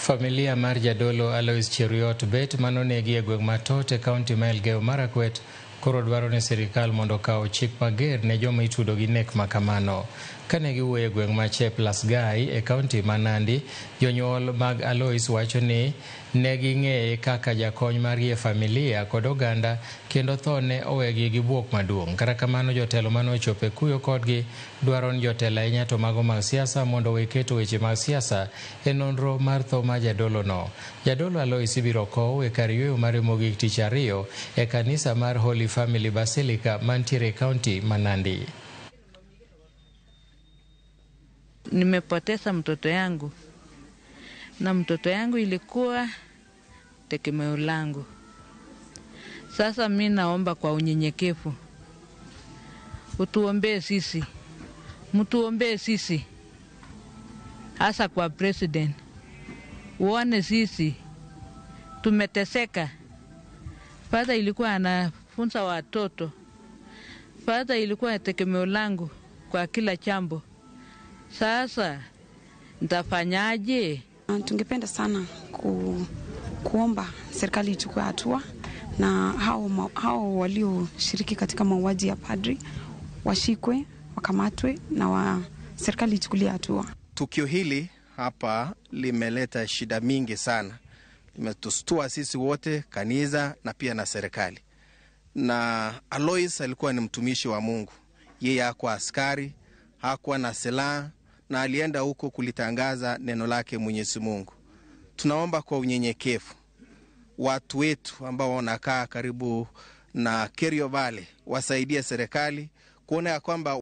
Familia mar jadolo Alois Cheruiyot bet manonegi e gweng' Matote kaunti ma Elgeyo Marakwet koro dwaro ni sirikal mondo okaw chik mager ne joma itudo gi nek makamano. Kane giwuoyo e gweng' ma Cheplasgai e kaunti ma Nandi, jonyuol mag Alois wacho ni ne ging'eye kaka jakony margi e familia kod oganda kendo tho ne owegi gi buok maduong'. Kata kamano, jotelo mane ochopo e kuyo kodgi dwaro ni jotelo ahinya to mago mag siasa mondo weketo weche mag siasa e nonro mar tho mar jadolo no. Jadolo Alois ibiro kow e kar yweyo mare mogik tich ariyo e kanisa mar Holy Family Basilica mantiere e kaunti ma Nandi. Nimepoteza mtoto yangu na mtoto yangu ilikuwa tegemeo langu. Sasa mimi naomba kwa unyenyekevu utuombee sisi, mtuombee sisi, hasa kwa president. Uone sisi tumeteseka. Father ilikuwa anafunza watoto. Father ilikuwa tegemeo langu kwa kila jambo. Sasa nitafanyaje? Tungependa sana kuomba serikali ichukue hatua na hao walioshiriki katika mauaji ya padri washikwe, wakamatwe na serikali ichukulie hatua. Tukio hili hapa limeleta shida mingi sana. Limetustua sisi wote, kanisa na pia na serikali. Na Alois alikuwa ni mtumishi wa Mungu. Yeye hakuwa askari, hakuwa na silaha, na alienda huko kulitangaza neno lake Mwenyezi Mungu. Tunaomba kwa unyenyekevu watu wetu ambao wanakaa karibu na Kerio Valley wasaidie serikali kuona ya kwamba